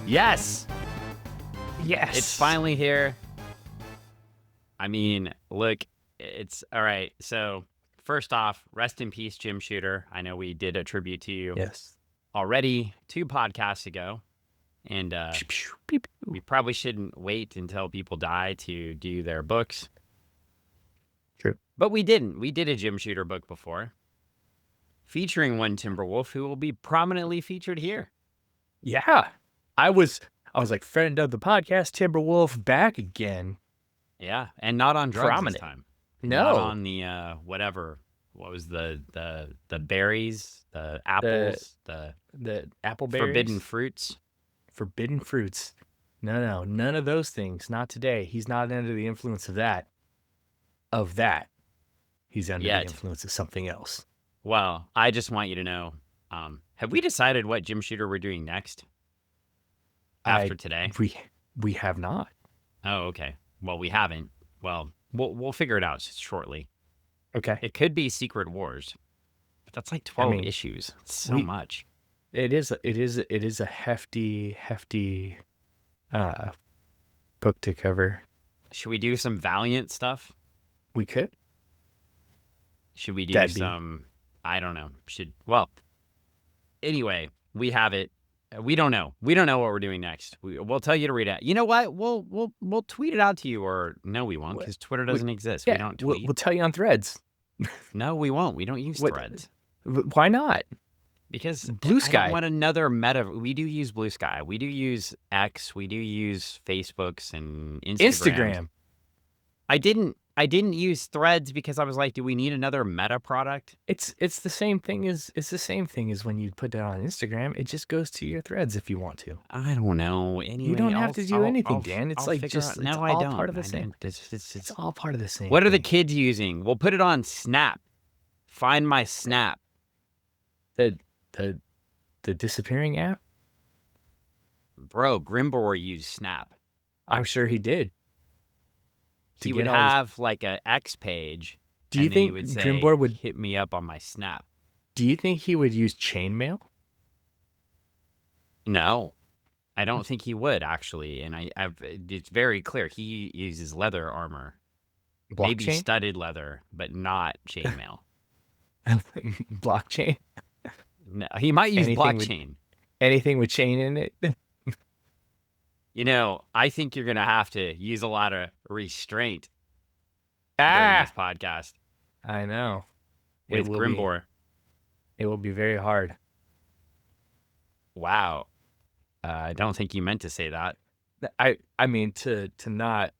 Yes. Yes. It's finally here. I mean, look, it's all right. So, first off, rest in peace, Jim Shooter. I know we did a tribute to you already 2 podcasts ago. And we probably shouldn't wait until people die to do their books. True. But we didn't. We did a Jim Shooter book before, featuring one Timberwolf who will be prominently featured here. Yeah. I was like, friend of the podcast, Timberwolf, back again. Yeah, and not on drugs this time. No. Not on the whatever. What was the berries, the apples, the apple berries? Forbidden fruits. Forbidden fruits. No, none of those things. Not today. He's not under the influence of that. He's under the influence of something else. Well, I just want you to know, have we decided what Jim Shooter we're doing next? After today? We have not. Oh, okay. Well, we haven't. Well, we'll figure it out shortly. Okay. It could be Secret Wars, but that's like 12 issues. It's so much. It is a hefty book to cover. Should we do some Valiant stuff? We could. Should we do some? I don't know. Anyway, we have it. We don't know. We don't know what we're doing next. We'll tell you to read it. You know what? We'll tweet it out to you, or no, we won't, because Twitter doesn't exist. Yeah, we don't tweet. We'll tell you on Threads. No, we won't. We don't use Threads. Why not? Because Blue Sky. I don't want another meta. We do use Blue Sky. We do use X. We do use Facebooks and Instagram. I didn't use Threads because I was like, do we need another meta product? It's the same thing as when you put that on Instagram. It just goes to your Threads if you want to. I don't know. Anyway, you don't have to do anything, Dan. It's like just no, it's I all don't. part of the same. It's all part of the same. What are the kids using? We'll put it on Snap. Find my Snap. The disappearing app? Bro, Grimbor used Snap. I'm sure he did. He would have like an X page. Do you think Grimbor would hit me up on my Snap? Do you think he would use chainmail? No, I don't think he would actually. And it's very clear he uses leather armor, maybe studded leather, but not chainmail. Blockchain? No, he might use blockchain. Anything with chain in it? You know, I think you're going to have to use a lot of restraint during this podcast. I know. With Grimbor. It will be very hard. Wow. I don't think you meant to say that. I mean, to not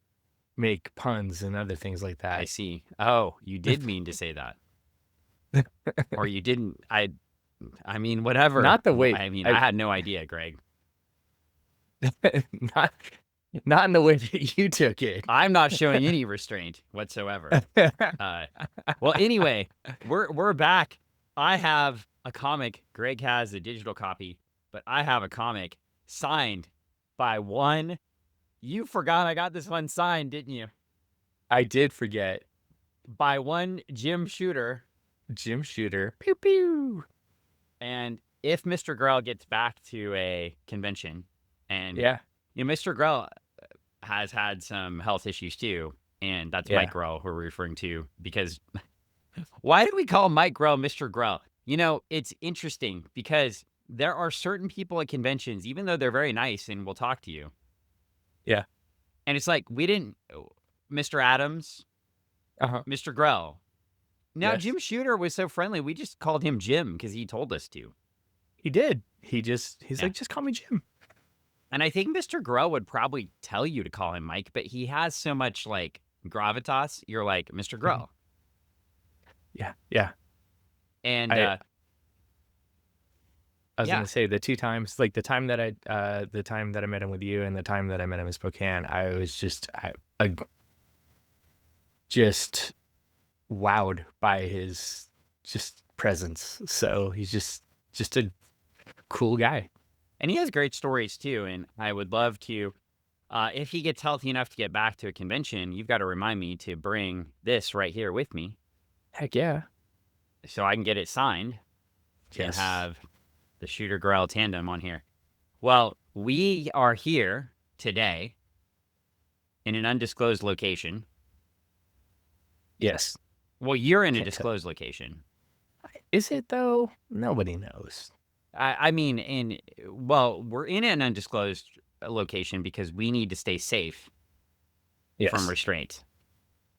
make puns and other things like that. I see. Oh, you did mean to say that. Or you didn't. I mean, whatever. Not the way. I mean, I had no idea, Greg. not in the way that you took it. I'm not showing any restraint whatsoever. Well, anyway, we're back. I have a comic. Greg has a digital copy, but I have a comic signed by one. You forgot I got this one signed, didn't you? I did forget. By one Jim Shooter. Jim Shooter. Pew pew. And if Mr. Grell gets back to a convention. And, you know, Mr. Grell has had some health issues too. And that's Mike Grell who we're referring to. Because why do we call Mike Grell Mr. Grell? You know, it's interesting because there are certain people at conventions, even though they're very nice and will talk to you. Yeah. And it's like, we didn't, Mr. Adams, Mr. Grell. Now, Jim Shooter was so friendly. We just called him Jim because he told us to. He did. He's like, just call me Jim. And I think Mr. Grell would probably tell you to call him Mike, but he has so much like gravitas. You're like, Mr. Grell. Yeah. And I was gonna say the 2 times, like the time that I met him with you and the time that I met him in Spokane, I was just wowed by his just presence. So he's just a cool guy. And he has great stories too. And I would love to, if he gets healthy enough to get back to a convention, you've got to remind me to bring this right here with me. Heck yeah. So I can get it signed. Yes. And have the Shooter Grell tandem on here. Well, we are here today in an undisclosed location. Yes. Well, you're in a disclosed location. Is it though? Nobody knows. I mean, we're in an undisclosed location because we need to stay safe from restraint.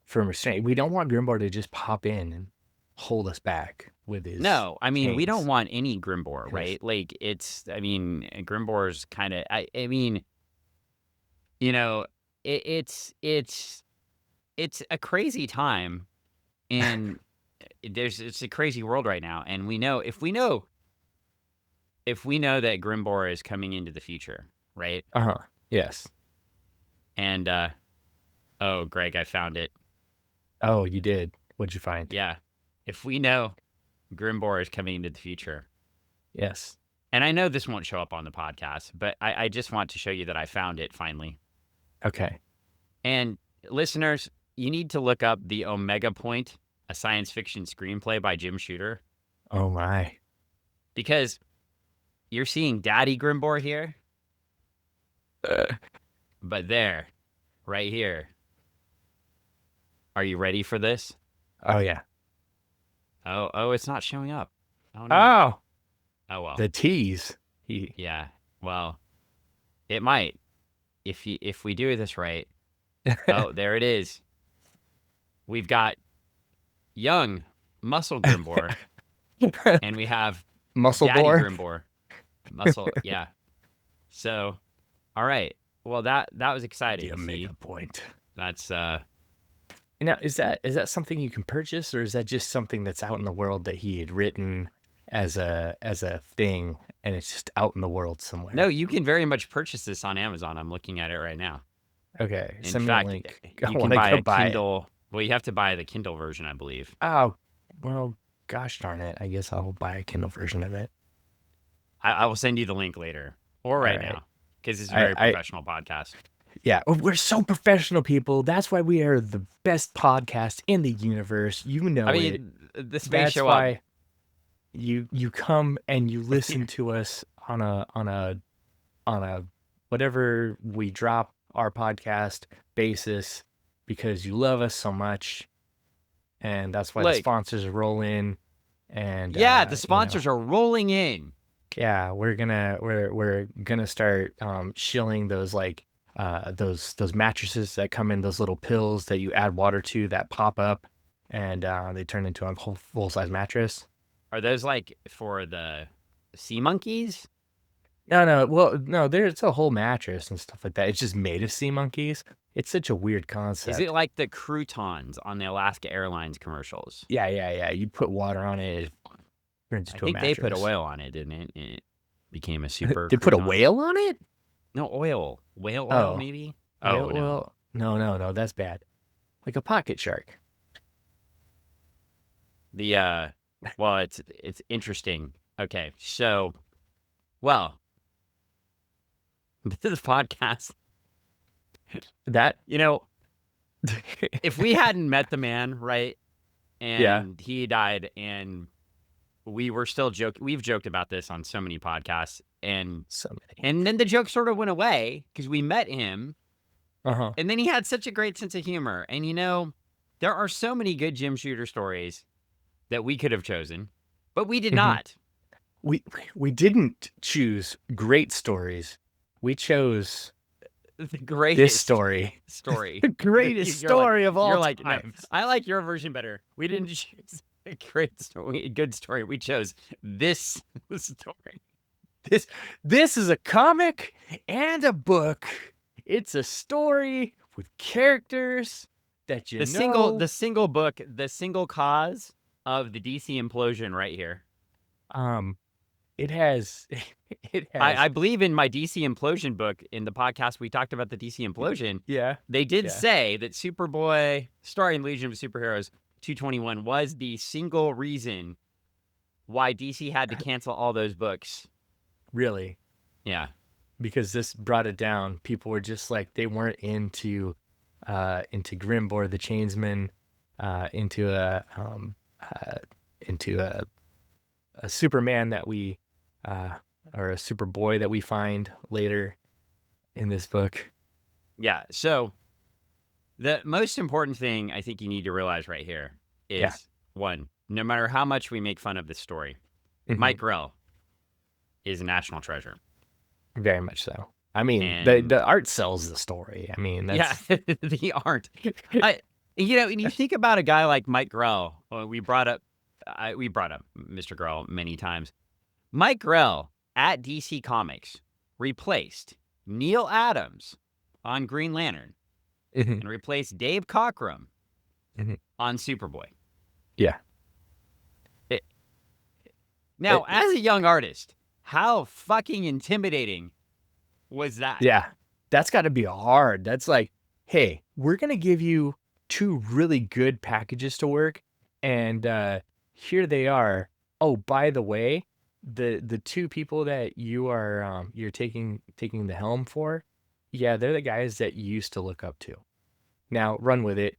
From restraint. We don't want Grimbor to just pop in and hold us back with his No, I mean, we don't chains. want any Grimbor, right? Like, Grimbor's kind of, I mean, you know, it's a crazy time, and it's a crazy world right now, and if we know that Grimbor is coming into the future, right? Yes. And oh, Greg, I found it. Oh, you did. What'd you find? Yeah. If we know Grimbor is coming into the future. Yes. And I know this won't show up on the podcast, but I just want to show you that I found it finally. Okay. And listeners, you need to look up The Omega Point, a science fiction screenplay by Jim Shooter. Oh my. Because you're seeing Daddy Grimbor here. But there, right here. Are you ready for this? Oh yeah. Oh, it's not showing up. Oh no. Oh well. The tease. Yeah. Well, it might. If we do this right. Oh, there it is. We've got young Muscle Grimbor. And we have Muscle Daddy Bor. Grimbor. Muscle, yeah. So, all right. Well, that was exciting. The Omega Point. That's Now, is that something you can purchase, or is that just something that's out in the world that he had written as a thing, and it's just out in the world somewhere? No, you can very much purchase this on Amazon. I'm looking at it right now. Okay. In fact, you can buy a Kindle. Well, you have to buy the Kindle version, I believe. Oh, well, gosh darn it. I guess I'll buy a Kindle version of it. I will send you the link later or right now, because it's a very professional podcast. Yeah, we're so professional, people. That's why we are the best podcast in the universe. You know, I mean, this may show up. That's why you come and you listen to us on a whatever we drop our podcast basis, because you love us so much, and that's why the sponsors roll in. And the sponsors are rolling in. Yeah, we're gonna start shilling those those mattresses that come in those little pills that you add water to that pop up, and they turn into a whole full-size mattress. Are those for the sea monkeys? No. Well, no, there's a whole mattress and stuff like that. It's just made of sea monkeys. It's such a weird concept. Is it like the croutons on the Alaska Airlines commercials? Yeah. You put water on it, it turns into a mattress. I think they put oil on it, didn't it? It became a super. They put a whale on it? No, oil. Whale oil, maybe? Oh, no. No, that's bad. Like a pocket shark. Well, it's interesting. Okay, so, well, this podcast, that, if we hadn't met the man, right, and he died, and we were still joking, we've joked about this on so many podcasts, and then the joke sort of went away because we met him, and then he had such a great sense of humor, and there are so many good Jim Shooter stories that we could have chosen, but we did not. We didn't choose great stories. We chose the greatest this story. The greatest story of all time. No, I like your version better. We didn't choose a great story, good story. We chose this story. This is a comic and a book. It's a story with characters that the single book, the single cause of the DC implosion right here. It has. I believe in my DC implosion book, in the podcast we talked about the DC implosion. Yeah. They did say that Superboy, starring Legion of Superheroes 221, was the single reason why DC had to cancel all those books. Really? Yeah. Because this brought it down. People were just like, they weren't into Grimbor the Chainsman, into a Superman that we or a Superboy that we find later in this book. Yeah. So the most important thing I think you need to realize right here is one, no matter how much we make fun of this story, Mike Grell is a national treasure. Very much so. I mean, And the art sells the story. I mean, that's... the art. When you think about a guy like Mike Grell, we brought up Mr. Grell many times. Mike Grell at DC Comics replaced Neil Adams on Green Lantern and replaced Dave Cockrum on Superboy. Yeah. Now, as a young artist, how fucking intimidating was that? Yeah, that's got to be hard. That's like, hey, we're going to give you 2 really good packages to work, and here they are. Oh, by the way, the 2 people that you are you're taking the helm for, yeah, they're the guys that you used to look up to. Now run with it.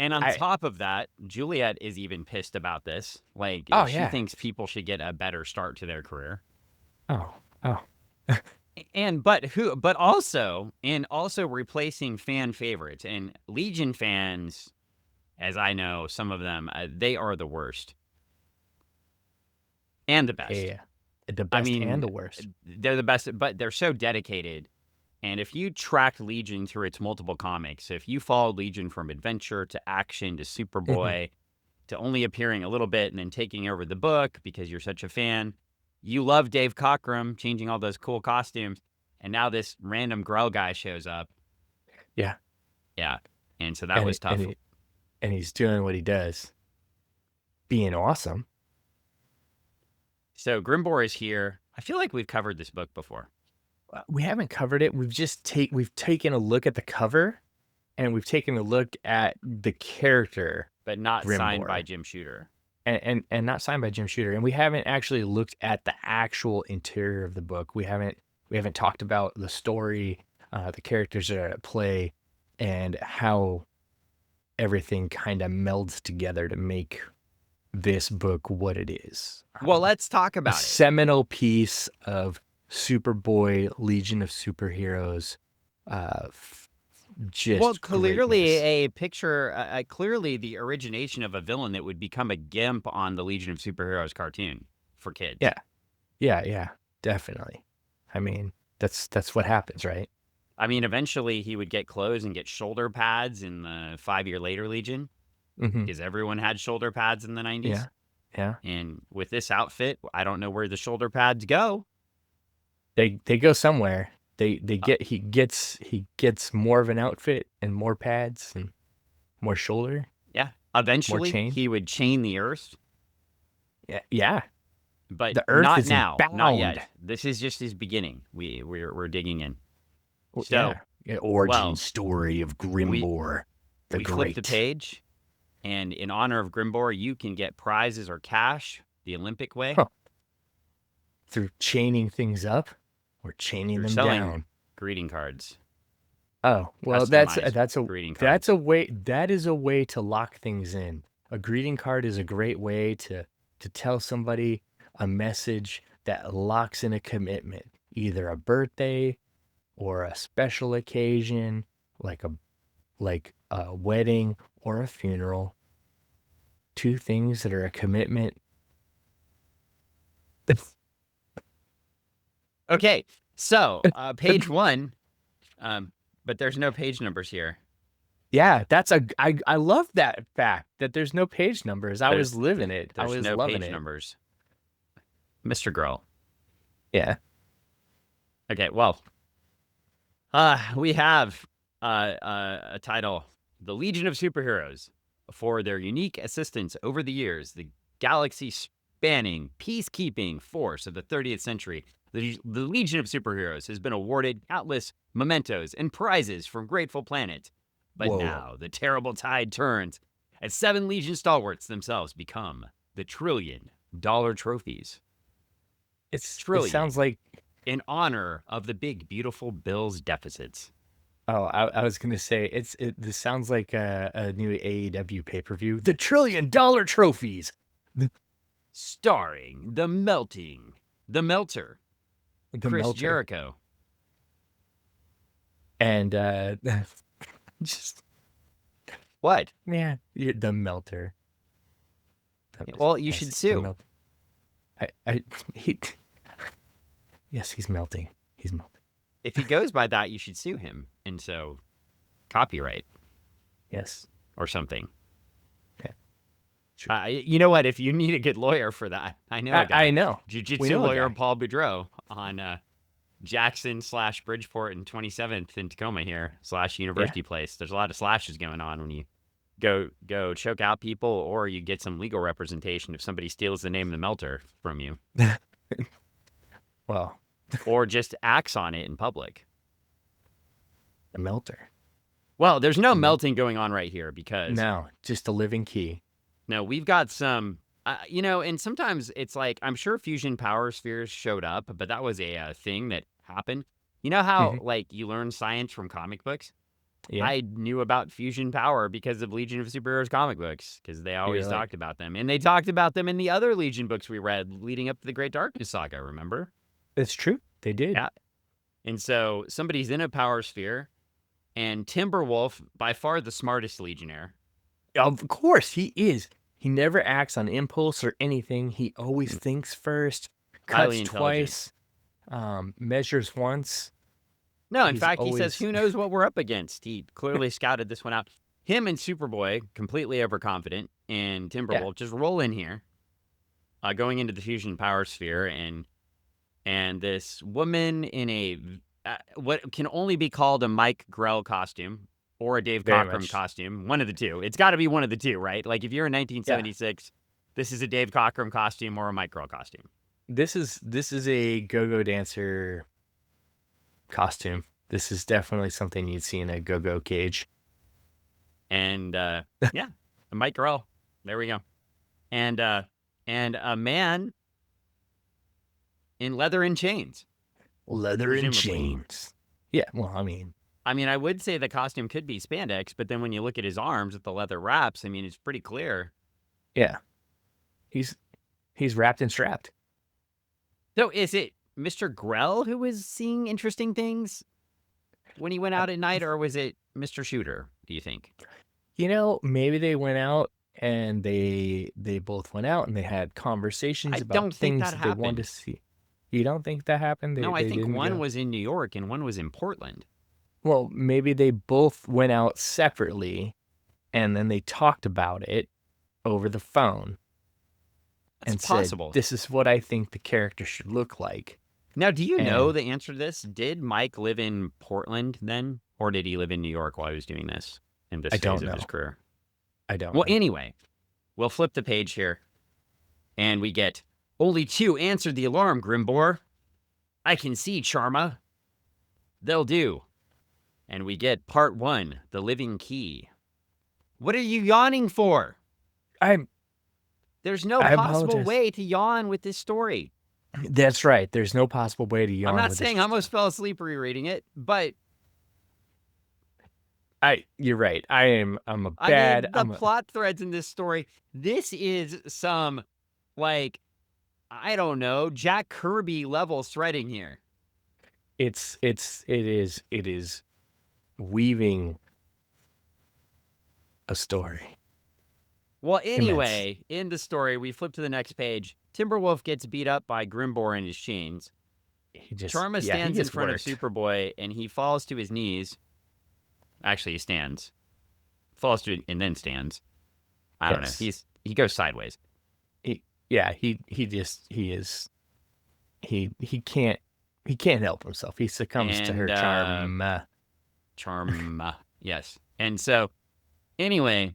And on top of that, Juliet is even pissed about this. Like, she thinks people should get a better start to their career. Oh. But also replacing fan favorites, and Legion fans, as I know, some of them, they are the worst and the best. Yeah, the best and the worst. They're the best, but they're so dedicated. And if you tracked Legion through its multiple comics, if you followed Legion from adventure to action to Superboy to only appearing a little bit and then taking over the book because you're such a fan, you love Dave Cockrum changing all those cool costumes, and now this random Grell guy shows up. Yeah. And so that was tough. And he's doing what he does, being awesome. So Grimbor is here. I feel like we've covered this book before. We haven't covered it. We've taken a look at the cover, and we've taken a look at the character, but not Grimbor. Signed by Jim Shooter. And not signed by Jim Shooter. And we haven't actually looked at the actual interior of the book. We haven't talked about the story, the characters that are at play, and how everything kind of melds together to make this book what it is. Well, let's talk about it. Seminal piece of Superboy Legion of Superheroes. Clearly greatness. a picture, clearly the origination of a villain that would become a gimp on the Legion of Superheroes cartoon for kids. Yeah, definitely. I mean, that's what happens, right? I mean, eventually he would get clothes and get shoulder pads in the 5 Year Later Legion, because everyone had shoulder pads in the 90s. Yeah. And with this outfit, I don't know where the shoulder pads go. They go somewhere. He gets more of an outfit and more pads and more shoulder. Yeah. Eventually he would chain the Earth. Yeah. But the Earth not is now. bound. Not yet. This is just his beginning. We're digging in. So origin story of Grimbor. We flip the page, and in honor of Grimbor, you can get prizes or cash the Olympic way. Through chaining things up or chaining them down. Greeting cards. Oh, well, that's a greeting card. That is a way to lock things in. A greeting card is a great way to tell somebody a message that locks in a commitment, either a birthday or a special occasion, like a wedding or a funeral. 2 things that are a commitment. Okay, so page 1, but there's no page numbers here. Yeah, I love that fact that there's no page numbers. I was living it. I was loving it. Page numbers. Mr. Grell. Yeah. Okay, well, we have a title, The Legion of Superheroes. For their unique assistance over the years, the galaxy-spanning peacekeeping force of the 30th century, the Legion of Superheroes has been awarded countless mementos and prizes from grateful planets. But now the terrible tide turns as 7 Legion stalwarts themselves become the $1 trillion trophies. It sounds like in honor of the big, beautiful Bill's deficits. Oh, I was gonna say this sounds like a new AEW pay-per-view. The $1 trillion trophies. starring the Melter, The Chris Melter. Jericho. And just What? man, the Melter. Well, you should sue. Yes, he's melting. He's melting. If he goes by that, you should sue him. And so, copyright. Yes. Or something. Yeah. You know what? If you need a good lawyer for that, I know. I know. Jiu-jitsu lawyer Paul Boudreau on Jackson/Bridgeport and 27th in Tacoma here / University Place. There's a lot of slashes going on when you go choke out people, or you get some legal representation if somebody steals the name of the Melter from you. Well, or just acts on it in public. The Melter. Well, there's no melting going on right here because no, just a living key. No, we've got some, and sometimes it's like, I'm sure fusion power spheres showed up, but that was a thing that happened. You know how like you learn science from comic books? Yeah. I knew about fusion power because of Legion of Superheroes comic books, because they always talked about them. And they talked about them in the other Legion books we read leading up to the Great Darkness Saga, remember? It's true. They did. Yeah. And so somebody's in a power sphere, and Timberwolf, by far the smartest Legionnaire. Of course, he is. He never acts on impulse or anything. He always thinks first, cuts twice, measures once. No, in fact, he says, who knows what we're up against? He clearly scouted this one out. Him and Superboy, completely overconfident, and Timberwolf just roll in here, going into the fusion power sphere, and this woman in a what can only be called a Mike Grell costume or a Dave Cockrum costume, one of the two. It's got to be one of the two, right? Like if you're in 1976, this is a Dave Cockrum costume or a Mike Grell costume. This is a go-go dancer costume. This is definitely something you'd see in a go-go cage. And Mike Grell. There we go. And a man in leather and chains. Leather and chains. Yeah, well, I mean, I would say the costume could be spandex, but then when you look at his arms with the leather wraps, it's pretty clear. Yeah. He's wrapped and strapped. So is it Mr. Grell who was seeing interesting things when he went out at night, or was it Mr. Shooter, do you think? Maybe they went out and they both went out and they had conversations about things that they wanted to see. You don't think that happened? No, I think one was in New York and one was in Portland. Well, maybe they both went out separately and then they talked about it over the phone. That's possible. Said, this is what I think the character should look like. Now, do you know the answer to this? Did Mike live in Portland then? Or did he live in New York while he was doing this in this phase of his career? I don't know. Well, anyway, we'll flip the page here and we get only 2 answered the alarm, Grimbor. I can see, Charma. They'll do. And we get part 1, the living key. What are you yawning for? There's no possible way to yawn with this story. That's right. There's no possible way to yawn. I'm not saying I almost fell asleep rereading it, but you're right. I'm a bad. The plot threads in this story. This is some, like, I don't know, Jack Kirby level threading here. It is weaving a story. Well, anyway, in the story, we flip to the next page. Timberwolf gets beat up by Grimbor in his chains. Charma stands in front of Superboy, and he falls to his knees. Actually, he stands. Falls to and then stands. I don't know. He goes sideways. He can't help himself. He succumbs to her charm. Charma, yes. And so, anyway,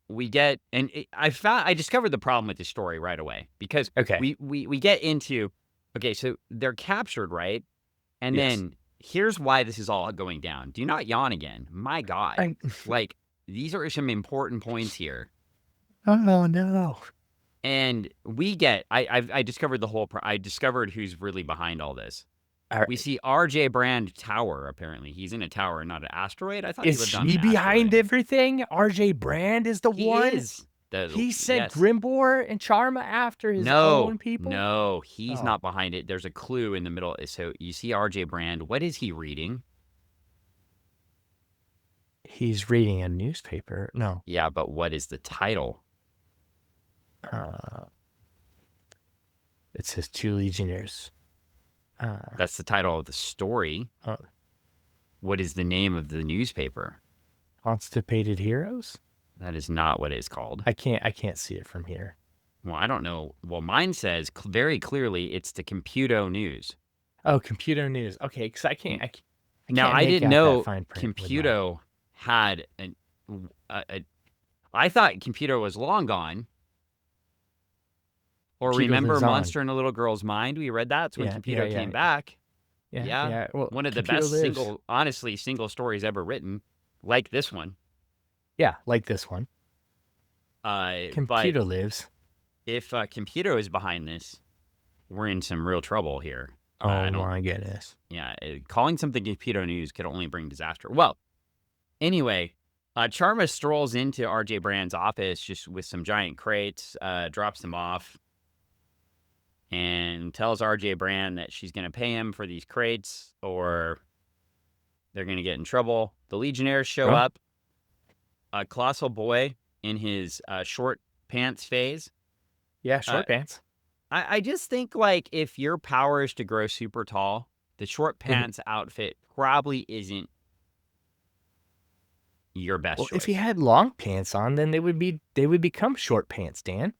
we get, and I discovered the problem with this story right away because we get into, so they're captured, right? And then here's why this is all going down. Do not yawn again. My God. Like, these are some important points here. Oh, no. And we get, I discovered I discovered who's really behind all this. We see RJ Brand Tower, apparently. He's in a tower, not an asteroid. I thought he lived on an asteroid. Is he behind everything? RJ Brand is the one? He is. He sent Yes. Grimbor and Charma after his own people? No, he's Oh. not behind it. There's a clue in the middle. So you see RJ Brand. What is he reading? He's reading a newspaper. No. Yeah, but what is the title? It says 2 Legionnaires. That's the title of the story. What is the name of the newspaper? Constipated Heroes? That is not what it's called. I can't see it from here. Well, I don't know. Well, mine says very clearly it's the Computo News. Oh, Computer News. Okay, because I can't Now, can't I make didn't out know that fine print with Computo had I thought Computer was long gone. Or Computo remember lives on. Monster in a Little Girl's Mind? We read that. It's when Computo came back. Yeah. Well, one of the Computer best lives. single stories ever written, like this one. Yeah, like this one. Computer But lives. if Computo is behind this, we're in some real trouble here. Oh my goodness. Yeah, calling something Computo News could only bring disaster. Well, anyway, Charma strolls into RJ Brand's office just with some giant crates, drops them off, and tells RJ Brand that she's going to pay him for these crates or they're going to get in trouble. The Legionnaires show up. Colossal Boy in his short pants phase. Yeah, short pants. I just think, like, if your power is to grow super tall, the short pants outfit probably isn't your best choice. If he had long pants on, then they would become short pants, Dan.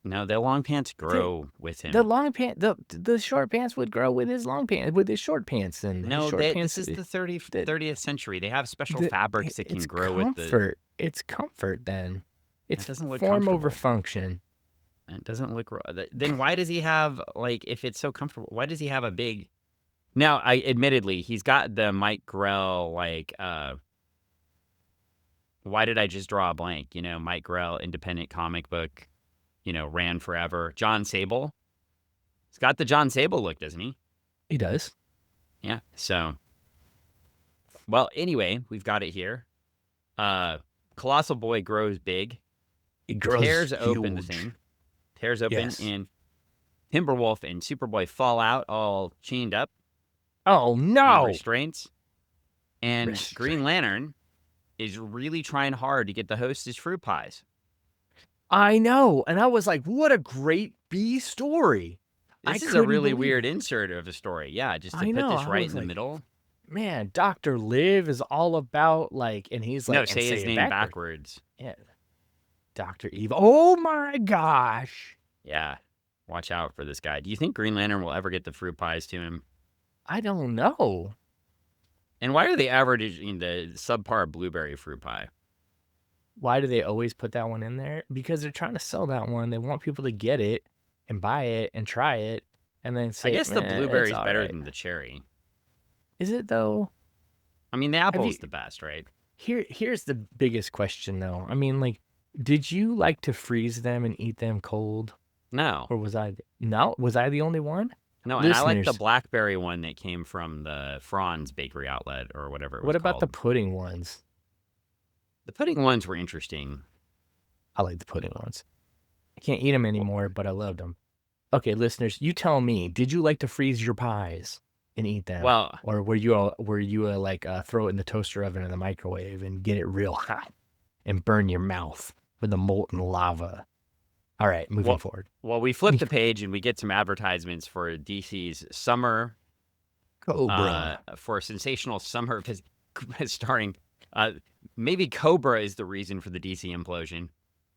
No, the long pants grow with him. The short pants would grow with his long pants, with his short pants. And no, this is the 30th century. They have special fabrics that can grow with the. It's comfort. Then it's doesn't look form over function. It doesn't look. Then why does he have, like, if it's so comfortable? Why does he have a big? Now, admittedly, he's got the Mike Grell, like. Why did I just draw a blank? You know, Mike Grell, independent comic book. You know, ran forever. John Sable. He's got the John Sable look, doesn't he? He does. Yeah. So, well, anyway, we've got it here. Colossal Boy grows big. He grows tears open the thing. Tears open, and Timberwolf and Superboy fall out, all chained up. Oh no! Restraints. And Green Lantern is really trying hard to get the host his fruit pies. I know, and I was like, "What a great B story!" This is a really weird insert of a story. Yeah, just to put this right in the middle. Man, Dr. Liv is all about, like, and he's like, no, say his name backwards. Yeah, Dr. Evil. Oh my gosh! Yeah, watch out for this guy. Do you think Green Lantern will ever get the fruit pies to him? I don't know. And why are they averaging the subpar blueberry fruit pie? Why do they always put that one in there? Because they're trying to sell that one. They want people to get it and buy it and try it and then say, I guess the blueberry is better than the cherry. Is it, though? I mean, the apple is the best, right? Here's the biggest question, though. I mean, like, did you like to freeze them and eat them cold? No. Or was I the only one? No, and I like the blackberry one that came from the Franz bakery outlet or whatever it was What about called. the pudding ones? The pudding ones were interesting. I like the pudding ones. I can't eat them anymore, but I loved them. Okay, listeners, you tell me, did you like to freeze your pies and eat them? Well, or were you like throw it in the toaster oven or the microwave and get it real hot and burn your mouth with the molten lava? All right, moving forward. Well, we flip the page and we get some advertisements for DC's summer Cobra for sensational summer starring. Maybe Cobra is the reason for the DC implosion.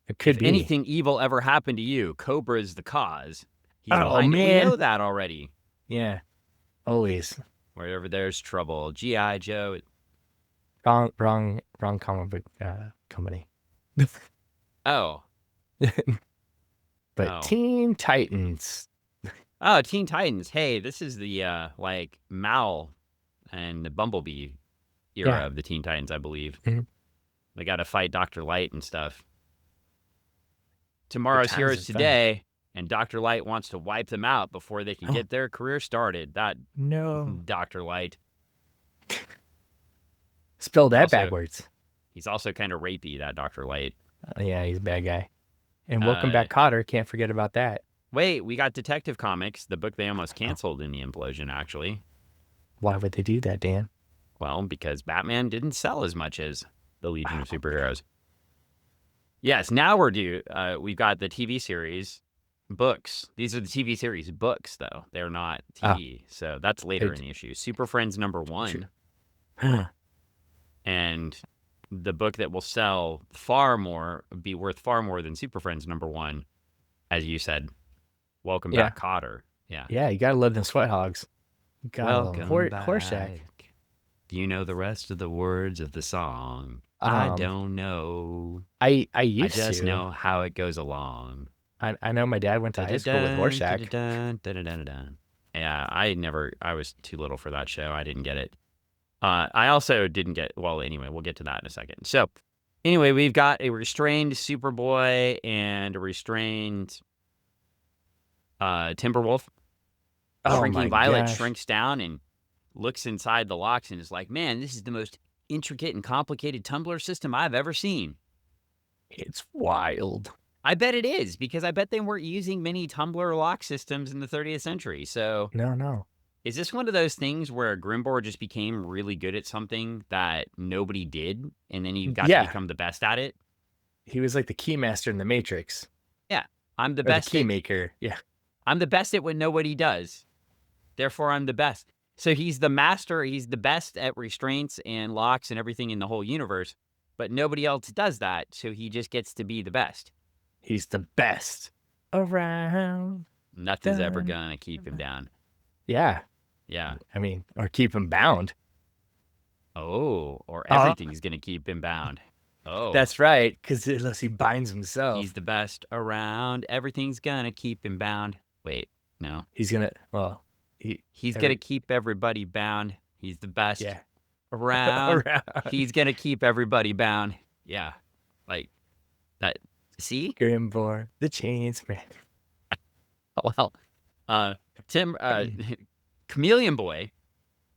It could be. Anything evil ever happened to you, Cobra is the cause. Man, we know that already. Yeah, always. Wherever there's trouble, G.I. Joe. Wrong comic book company. Oh. But Teen Titans. Oh, Teen Titans. Hey, this is the like Mal and the Bumblebee era of the Teen Titans, I believe. Mm-hmm. They got to fight Dr. Light and stuff. Tomorrow's heroes today, and Dr. Light wants to wipe them out before they can get their career started. Dr. Light. Spell that backwards. He's also kind of rapey, that Dr. Light. Yeah, he's a bad guy. And Welcome Back, Kotter. Can't forget about that. Wait, we got Detective Comics, the book they almost canceled in the implosion, actually. Why would they do that, Dan? Well, because Batman didn't sell as much as the Legion of Superheroes. Yes, now we've got the TV series books. These are the TV series books, though. They're not TV. So that's later in the issue. Super Friends #1. And the book that will sell be worth far more than Super Friends #1, as you said. Welcome Back, Kotter. Yeah. Yeah, you gotta love them sweat hogs. Welcome back. Horseshack. Do you know the rest of the words of the song? I don't know. I used to. I just know how it goes along. I know my dad went to high school with Horseshack. Yeah, I was too little for that show. I didn't get it. I also didn't get, well, anyway, we'll get to that in a second. So, anyway, we've got a restrained Superboy and a restrained Timberwolf. Shrinking Violet shrinks down and looks inside the locks and is like, man, this is the most intricate and complicated tumbler system I've ever seen. It's wild. I bet it is, because I bet they weren't using many tumbler lock systems in the 30th century. So no. Is this one of those things where Grimbor just became really good at something that nobody did, and then you got to become the best at it? He was like the keymaster in the Matrix. Yeah, I'm the best. The keymaker. Yeah, I'm the best at what nobody does. Therefore, I'm the best. So he's the master. He's the best at restraints and locks and everything in the whole universe, but nobody else does that. So he just gets to be the best. He's the best around. Nothing's ever gonna keep him down. Yeah. Yeah. I mean, or keep him bound. Oh, or everything's going to keep him bound. Oh. That's right, because unless he binds himself. He's the best around. Everything's going to keep him bound. Wait, no. He's going to, well. He's going to keep everybody bound. He's the best around. He's going to keep everybody bound. Yeah. Like, that. See? Grimbor, the chains man. Well, Chameleon Boy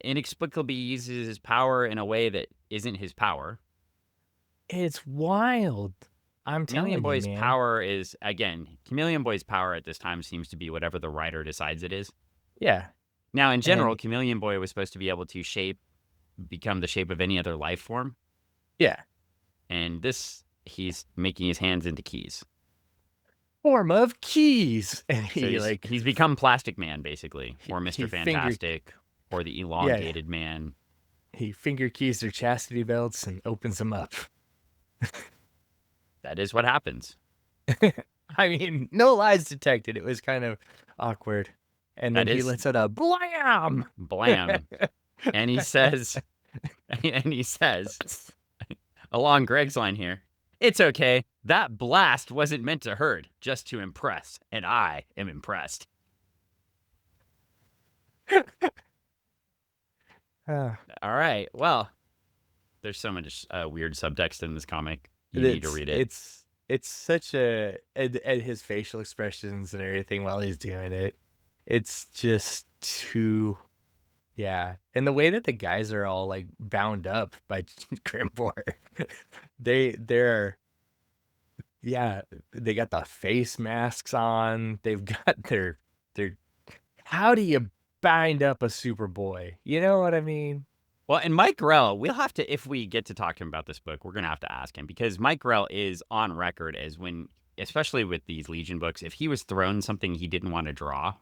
inexplicably uses his power in a way that isn't his power. It's wild. I'm telling you, Chameleon Boy's man. power is, again, Chameleon Boy's power at this time seems to be whatever the writer decides it is. Yeah. Now, in general, Chameleon Boy was supposed to be able to become the shape of any other life form. Yeah. And he's making his hands into keys. Form of keys. And he's become Plastic Man, basically, or Mr. Fantastic, or the elongated man. He finger keys their chastity belts and opens them up. That is what happens. I mean, no lies detected. It was kind of awkward. And then he lets out a blam. Blam. And he says, along Greg's line here, it's okay. That blast wasn't meant to hurt, just to impress. And I am impressed. All right. Well, there's so much weird subtext in this comic. You need to read it. It's such and his facial expressions and everything while he's doing it. It's just too, and the way that the guys are all like bound up by Grimbor, they're they got the face masks on. They've got their. How do you bind up a Superboy? You know what I mean? Well, and Mike Grell, we'll have to, if we get to talk to him about this book, we're going to have to ask him, because Mike Grell is on record as when, especially with these Legion books, if he was thrown something he didn't want to draw,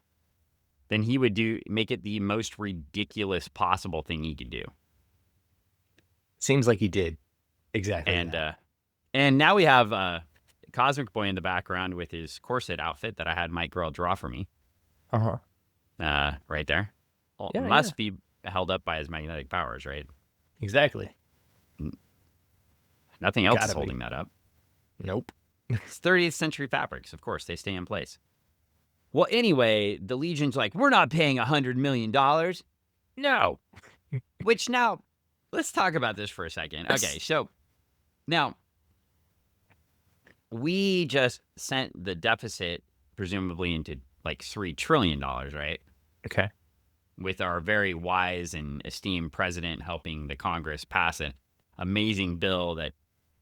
then he would make it the most ridiculous possible thing he could do. Seems like he did. Exactly. And now we have Cosmic Boy in the background with his corset outfit that I had Mike Grell draw for me. Right there. Well, must be held up by his magnetic powers, right? Exactly. Nothing else is holding that up. Nope. It's 30th century fabrics. Of course, they stay in place. Well, anyway, the Legion's like, we're not paying $100 million. No. Which now, let's talk about this for a second. Okay, so now, we just sent the deficit, presumably, into like $3 trillion, right? Okay. With our very wise and esteemed president helping the Congress pass an amazing bill that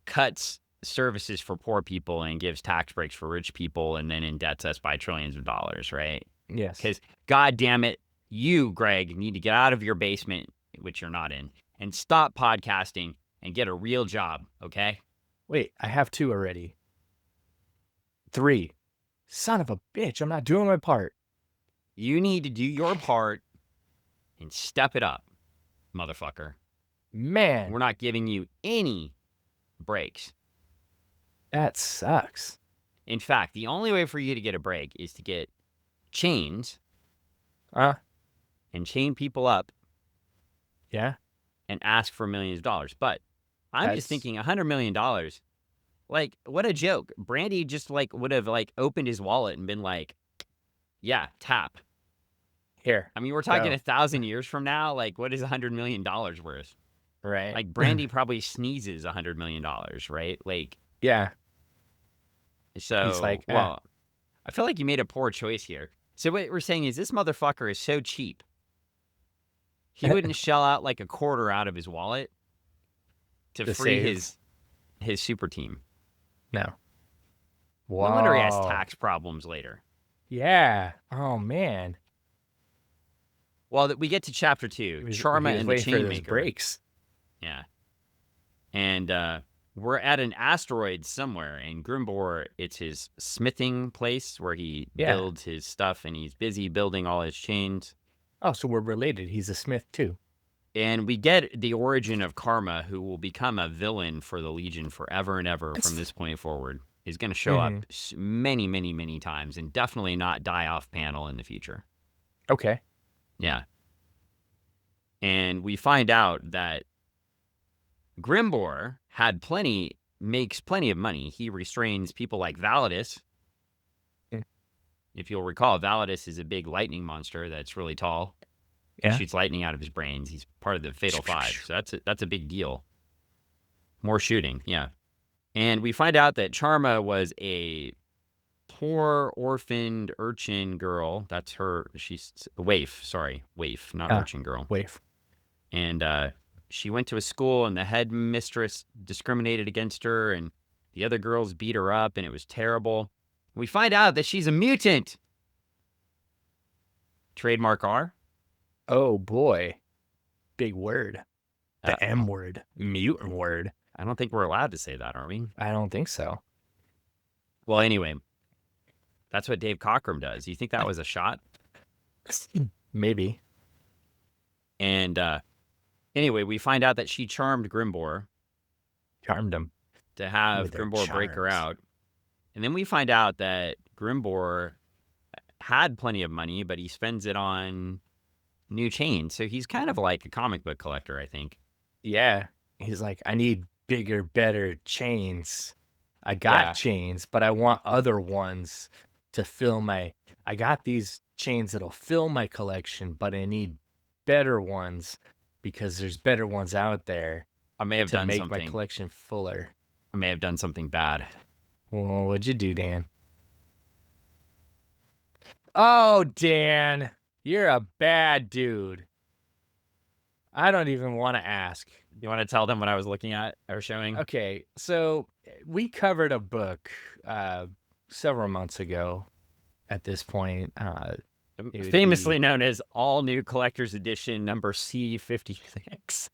cuts services for poor people and gives tax breaks for rich people and then indebts us by trillions of dollars, right? Yes. Because, God damn it, you, Greg, need to get out of your basement, which you're not in, and stop podcasting and get a real job, okay? Wait, I have 2 already. 3. Son of a bitch, I'm not doing my part. You need to do your part and step it up, motherfucker. Man. We're not giving you any breaks. That sucks. In fact, the only way for you to get a break is to get chains and chain people up. Yeah. And ask for millions of dollars. But I'm just thinking $100 million. Like, what a joke. Brandy just would have opened his wallet and been like, yeah, tap. Here. I mean, we're talking 1,000 years from now. Like, what is $100 million worth? Right. Like, Brandy probably sneezes $100 million, right? Like, yeah. So, he's like, well, I feel like you made a poor choice here. So what we're saying is this motherfucker is so cheap. He wouldn't shell out like a quarter out of his wallet to free his super team. No. Wow. No wonder he has tax problems later. Yeah. Oh, man. Well, we get to chapter 2, Charma and the Chainmaker. Breaks. Yeah. And we're at an asteroid somewhere, and Grimbor, it's his smithing place where he builds his stuff, and he's busy building all his chains. Oh, so we're related. He's a smith, too. And we get the origin of Karma, who will become a villain for the Legion forever and ever from this point forward. He's going to show up many, many, many times and definitely not die off panel in the future. Okay. Yeah. And we find out that Grimbor makes plenty of money. He restrains people like Validus. If you'll recall, Validus is a big lightning monster that's really tall. Yeah. He shoots lightning out of his brains. He's part of the Fatal Five, so that's a big deal. More shooting, yeah. And we find out that Charma was a poor orphaned urchin girl. That's her. She's waif, not urchin girl. Waif. And she went to a school, and the headmistress discriminated against her, and the other girls beat her up, and it was terrible. We find out that she's a mutant. Trademark R. Oh, boy. Big word. The M word. Mutant word. I don't think we're allowed to say that, are we? I don't think so. Well, anyway, that's what Dave Cockrum does. You think that was a shot? Maybe. And anyway, we find out that she charmed Grimbor. Charmed him. To have Grimbor break her out. And then we find out that Grimbor had plenty of money, but he spends it on new chains. So he's kind of like a comic book collector, I think. Yeah. He's like, I need bigger, better chains. I got chains, but I want other ones to fill I got these chains that'll fill my collection, but I need better ones because there's better ones out there. I may have done make something. My collection fuller. I may have done something bad. Well, what'd you do, Dan? Oh, Dan, you're a bad dude. I don't even want to ask. You want to tell them what I was looking at or showing? Okay, so we covered a book several months ago at this point. Famously known as All New Collector's Edition number C56.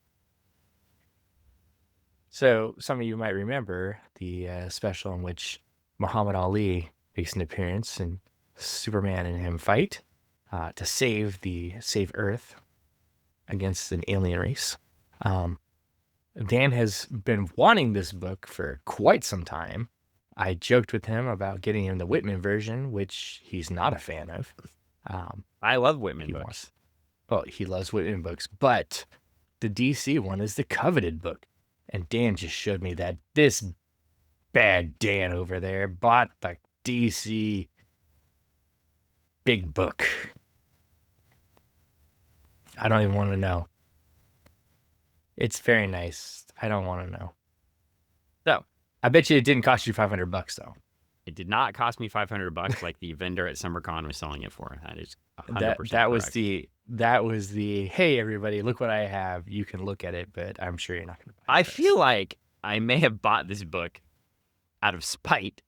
So some of you might remember the special in which Muhammad Ali makes an appearance and Superman and him fight to save Earth against an alien race. Dan has been wanting this book for quite some time. I joked with him about getting him the Whitman version, which he's not a fan of. I love Whitman books. Well, he loves Whitman books, but the DC one is the coveted book. And Dan just showed me that this bad Dan over there bought the DC big book. I don't even want to know. It's very nice. I don't want to know. So, I bet you it didn't cost you $500 though. It did not cost me $500 like the vendor at SummerCon was selling it for. That is 100% that was the hey everybody, look what I have. You can look at it, but I'm sure you're not going to buy it. I feel like I may have bought this book out of spite,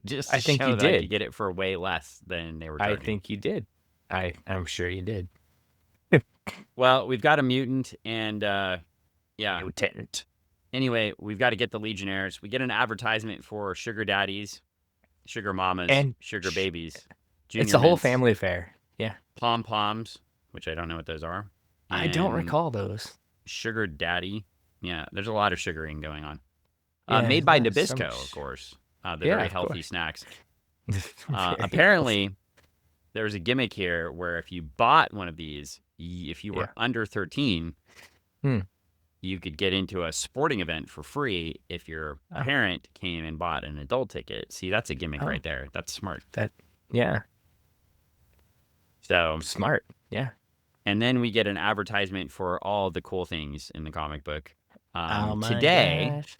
just to I think show you that I could did. get it for way less than they were I charging. think you did. I'm sure you did. Well, we've got a mutant, and yeah. Mutant. Anyway, we've got to get the Legionnaires. We get an advertisement for sugar daddies, sugar mamas, And sugar babies, it's junior a whole mints, family affair. Yeah. pom poms, which I don't know what those are. I don't And recall those. sugar daddy. Yeah, there's a lot of sugaring going on. Yeah, Made by there's so Nabisco, much- of course. The Yeah, very of healthy course. snacks. Very Apparently, there's a gimmick here where if you bought one of these, if you were Yeah. under 13, Hmm. you could get into a sporting event for free if your Oh. parent came and bought an adult ticket. See, that's a gimmick Oh. right there. That's smart. Yeah, So, smart. Yeah. and then we get an advertisement for all the cool things in the comic book. Oh my Today, gosh.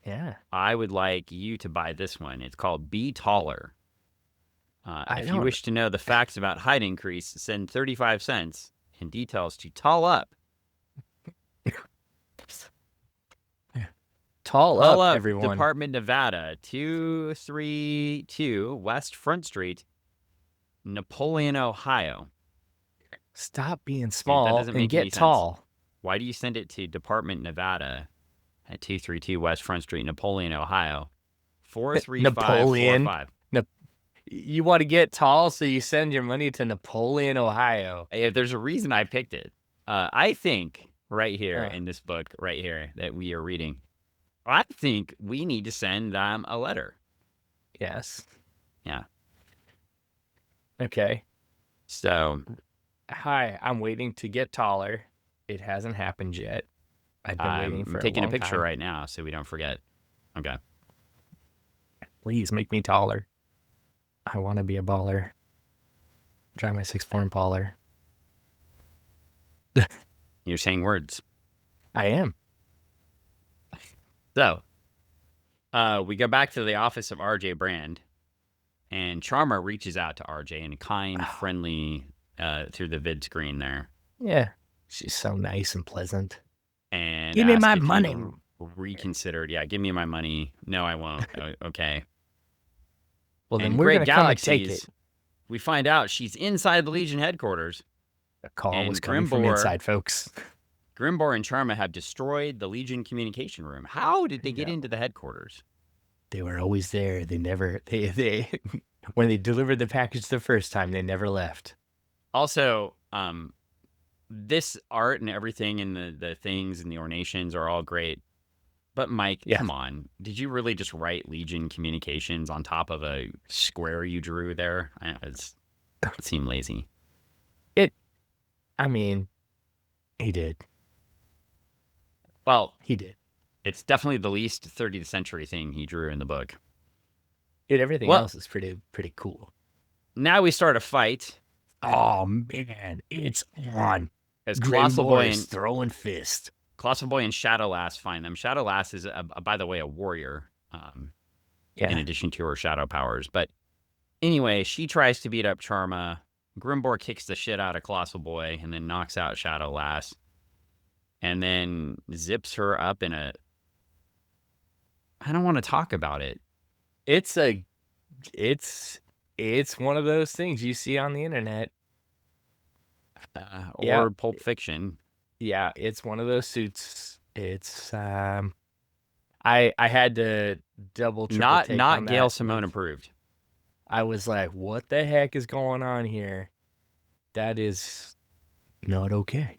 Yeah. I would like you to buy this one. It's called Be Taller. If you don't- wish to know the facts about height increase, send 35 cents and details to Tall Up. Tall Tall up, Up, everyone. Department, Nevada, 232 West Front Street, Napoleon, Ohio. Stop being small doesn't and make any get sense. tall. Why do you send it to Department, Nevada at 232 West Front Street, Napoleon, Ohio? 43545. You want to get tall, so you send your money to Napoleon, Ohio. If there's a reason I picked it, I think right here Uh. in this book, right here that we are reading, I think we need to send them a letter. Yes. Yeah. Okay. So Hi, I'm waiting to get taller. It hasn't happened yet. I've been waiting for I'm taking a long picture time. right now so we don't forget. Okay. Please make me taller. I want to be a baller. Drive my 6'4" Impaler. You're saying words. I am. So, we go back to the office of RJ Brand, and Charma reaches out to RJ in a kind, friendly, through the vid screen there. Yeah. She's so nice and pleasant. And Give me asked my if he money. reconsidered. Yeah, give me my money. No, I won't. Okay. Well, then And we're Great going to come and take Galaxies, it. we find out she's inside the Legion headquarters. The call and was coming from Grimbor- inside, folks. Grimbor and Charma have destroyed the Legion communication room. How did they get Yeah. into the headquarters? They were always there. They never, they when they delivered the package the first time, they never left. Also, this art and everything and the things and the ornations are all great. But Mike, Yeah. come on. Did you really just write Legion Communications on top of a square you drew there? It seemed lazy. I mean, he did. Well, He did. it's definitely the least 30th century thing he drew in the book. Everything Well- else is pretty cool. Now we start a fight Oh man, it's on. as Colossal Grimbor Boy is and throwing fist. Colossal Boy and Shadow Lass find them. Shadow Lass is, by the way, a warrior. In addition to her shadow powers. But anyway, she tries to beat up Charma. Grimbor kicks the shit out of Colossal Boy and then knocks out Shadow Lass. And then zips her up in a... I don't want to talk about it. It's one of those things you see on the internet. Or Yeah. Pulp Fiction. Yeah, it's one of those suits. It's I had to triple Not take on Gail that. Simone approved. I was like, what the heck is going on here? That is not okay.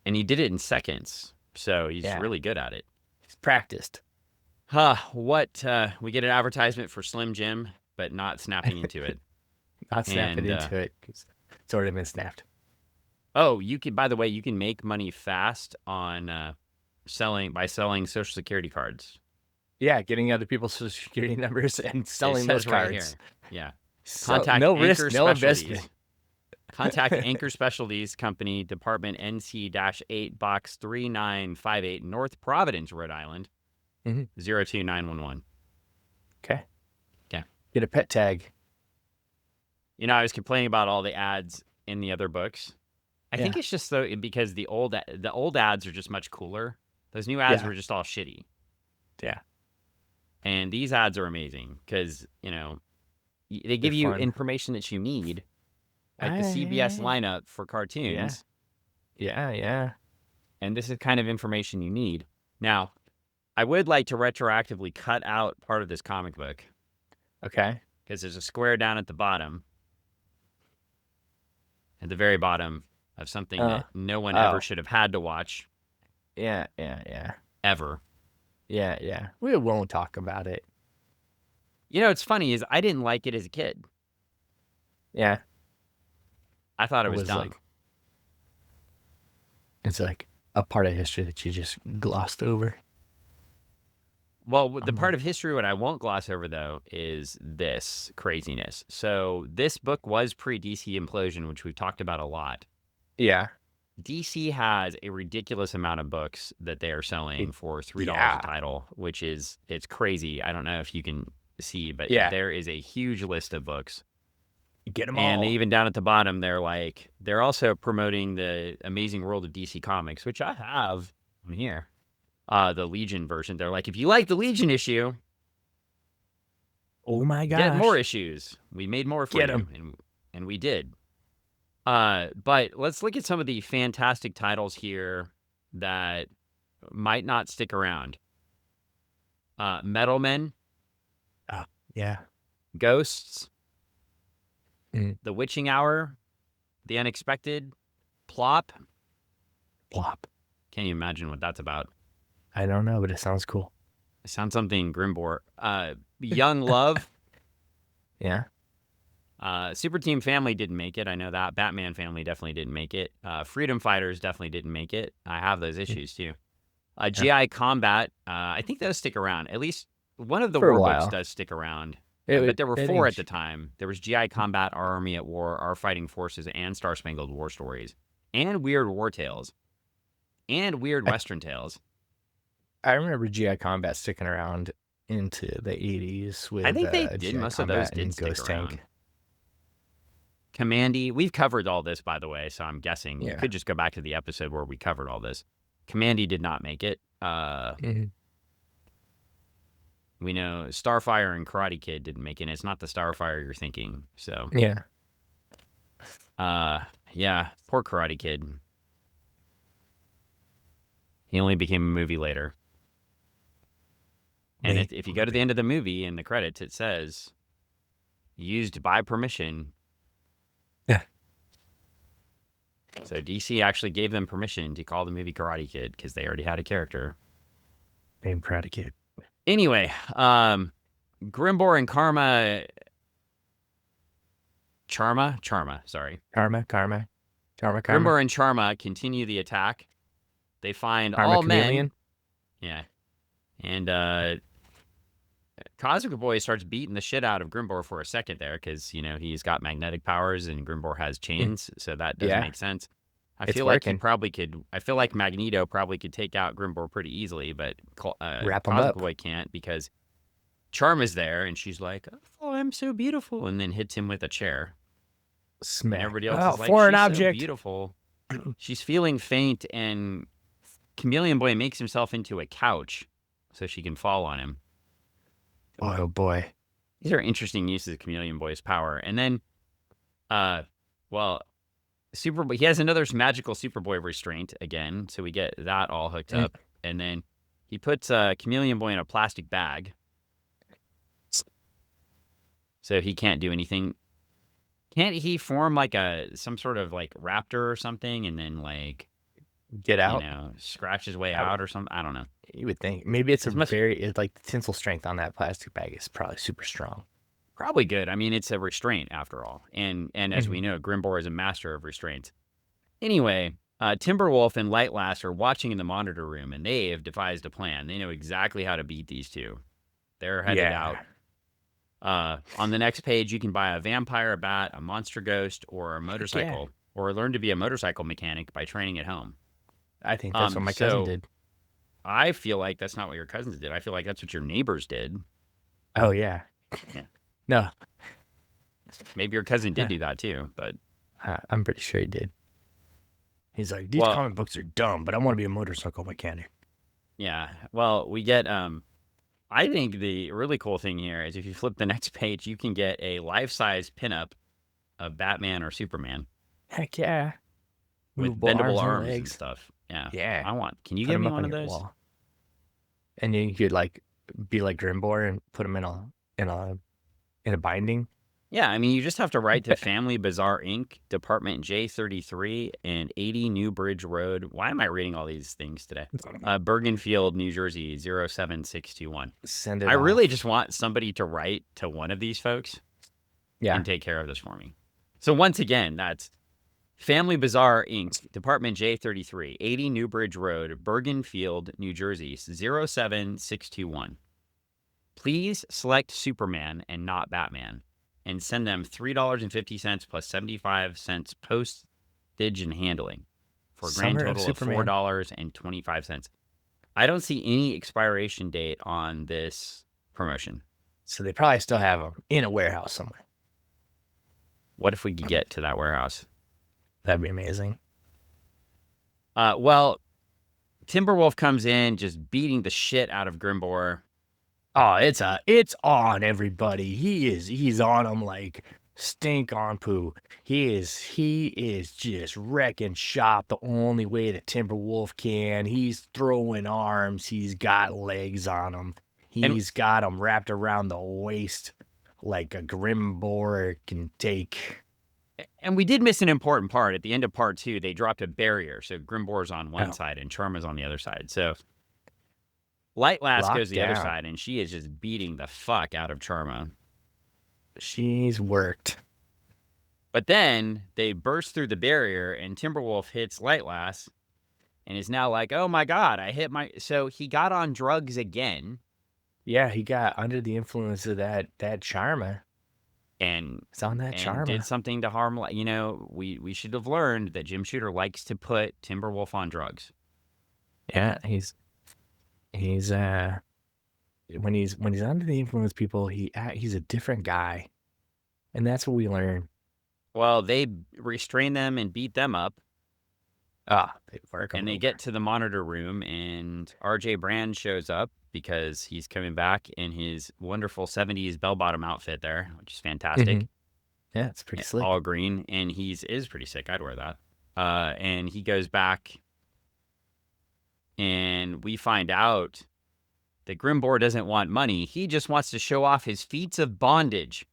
And he did it in seconds. So he's Yeah. really good at it. It's practiced. We get an advertisement for Slim Jim, but not snapping into it. Not snapping And, into it. It's already been snapped. Oh, by the way, you can make money fast on selling Social Security cards. Yeah, getting other people's social security numbers and selling It those says right cards. here. Yeah. So, Contact no Anchor risk, no Specialties. investment. Contact Anchor Specialties Company, Department NC-8, Box 3958, North Providence, Rhode Island, Mhm. 02911. Okay. Okay. Get a pet tag. You know, I was complaining about all the ads in the other books. I think it's just because the old ads are just much cooler. Those new ads Yeah. were just all shitty. Yeah. And these ads are amazing because, you know, they give They're you fun. information that you need, like the CBS lineup for Yeah. cartoons. Yeah. And this is kind of information you need. Now, I would like to retroactively cut out part of this comic book Okay. because there's a square down at the bottom, at the very bottom of something that no one ever Oh. should have had to watch Yeah. ever. Yeah. We won't talk about it. You know, what's funny is I didn't like it as a kid. Yeah. I thought it was dumb. It's like a part of history that you just glossed over. Well, the part of history what I won't gloss over, though, is this craziness. So this book was pre-DC implosion, which we've talked about a lot. Yeah. DC has a ridiculous amount of books that they are selling for $3 a title, which is, it's crazy. I don't know if you can see, but there is a huge list of books. Get them all. And even down at the bottom, they're also promoting the Amazing World of DC Comics, which I have here. The Legion version. They're like, if you like the Legion issue, oh my gosh, get more issues. We made more for you, and we did. But let's look at some of the fantastic titles here that might not stick around. Metal Men. Yeah. Ghosts. The Witching Hour. The Unexpected. Plop. Can't you imagine what that's about? I don't know, but it sounds cool. It sounds something Grimbor. Young Love. Yeah. Super Team Family didn't make it. I know that. Batman Family definitely didn't make it. Freedom Fighters definitely didn't make it. I have those issues too. GI Combat. I think those stick around. At least one of the war books does stick around. But there were 4 at the time. There was GI Combat, Our Army at War, Our Fighting Forces, and Star Spangled War Stories, and Weird War Tales, and Weird Western Tales. I remember GI Combat sticking around into the 80s with. I think they did. GI Most Combat of those did stick Ghost around. Tank. Commandy. We've covered all this, by the way, so I'm guessing you could just go back to the episode where we covered all this. Commandy did not make it. We know Starfire and Karate Kid didn't make it. And it's not the Starfire you're thinking. So yeah. Poor Karate Kid. He only became a movie later. And if you go to the end of the movie in the credits, it says used by permission. Yeah. So DC actually gave them permission to call the movie Karate Kid because they already had a character named Karate Kid. Anyway, Grimbor and Charma, sorry. Charma. Grimbor and Charma continue the attack. They find all men. Yeah. And Cosmic Boy starts beating the shit out of Grimbor for a second there because, you know, he's got magnetic powers and Grimbor has chains, so that doesn't make sense. I feel like Magneto probably could take out Grimbor pretty easily, but Cosmic Boy can't because Charma's there and she's like, "Oh, I'm so beautiful," and then hits him with a chair. Smack. And everybody else is like, foreign "She's object. so beautiful." She's feeling faint, and Chameleon Boy makes himself into a couch so she can fall on him. Oh boy, these are interesting uses of Chameleon Boy's power. And then, Superboy, he has another magical Superboy restraint again, so we get that all hooked up. And then he puts Chameleon Boy in a plastic bag, so he can't do anything. Can't he form like some sort of like raptor or something, and then like get out? You know, scratch his way out or something. I don't know. You would think maybe it's like the tensile strength on that plastic bag is probably super strong. Probably good. I mean, it's a restraint after all. And as we know, Grimbor is a master of restraints. Anyway, Timberwolf and Lightlass are watching in the monitor room, and they have devised a plan. They know exactly how to beat these two. They're headed out. On the next page, you can buy a vampire, a bat, a monster ghost, or a motorcycle, or learn to be a motorcycle mechanic by training at home. I think that's what my cousin did. I feel like that's not what your cousins did. I feel like that's what your neighbors did. Oh, yeah. No. Maybe your cousin did do that too, but I'm pretty sure he did. He's like, these comic books are dumb, but I want to be a motorcycle mechanic. Yeah. Well, we get I think the really cool thing here is if you flip the next page, you can get a life-size pinup of Batman or Superman Heck yeah. with Movable bendable arms and arms and legs. stuff. Yeah. Yeah. Can you Put give them me up one on of your those? wall. And then you could like be like Grimbor and put them in a binding. Yeah, I mean, you just have to write to Family Bazaar Inc., Department J33 and 80 New Bridge Road. Why am I reading all these things today? Bergenfield, New Jersey, 07621. Send it I really off. just want somebody to write to one of these folks Yeah. and take care of this for me. So once again, that's Family Bazaar Inc., Department J33, 80 New Bridge Road, Bergenfield, New Jersey, 07621. Please select Superman and not Batman, and send them $3.50 plus 75 cents postage and handling for a grand Summer of total of Superman. $4.25. I don't see any expiration date on this promotion. So they probably still have them in a warehouse somewhere. What if we could get to that warehouse? That'd be amazing. Well, Timberwolf comes in just beating the shit out of Grimbor. Oh, it's on, everybody. He's on them like stink on poo. He is just wrecking shop the only way the Timberwolf can. He's throwing arms. He's got legs on him. He's got them wrapped around the waist like a Grimbor can take. And we did miss an important part. At the end of part 2, they dropped a barrier. So Grimbor's on one side and Charma's on the other side. So Light Lass goes the other side, and she is just beating the fuck out of Charma. She's worked. But then they burst through the barrier, and Timberwolf hits Light Lass and is now like, oh my God, I hit my... So he got on drugs again. Yeah, he got under the influence of that Charma. And it's on that Charma. Did something to harm... You know, we should have learned that Jim Shooter likes to put Timberwolf on drugs. Yeah, he's when he's under the influence, people, he's a different guy, and that's what we learn. Well, they restrain them and beat them up. They work them and they over. get to the monitor room, and RJ Brand shows up because he's coming back in his wonderful 70s bell-bottom outfit there, which is fantastic. Mm-hmm. Yeah, it's pretty slick. All green, and is pretty sick. I'd wear that. And he goes back, and we find out that Grimbor doesn't want money. He just wants to show off his feats of bondage.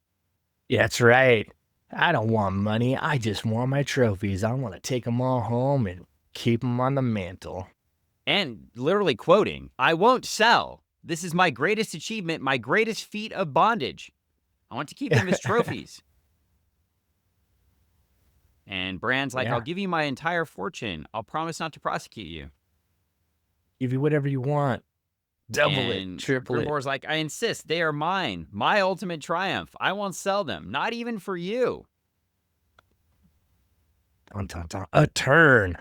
Yeah, that's right. I don't want money. I just want my trophies. I want to take them all home and keep them on the mantle. And literally quoting, I won't sell. This is my greatest achievement, my greatest feat of bondage. I want to keep them as trophies. And Brand's like, I'll give you my entire fortune. I'll promise not to prosecute you. Give you whatever you want. Double it, triple it. Grimbor's like, I insist. They are mine. My ultimate triumph. I won't sell them. Not even for you. Dun, dun, dun. A turn.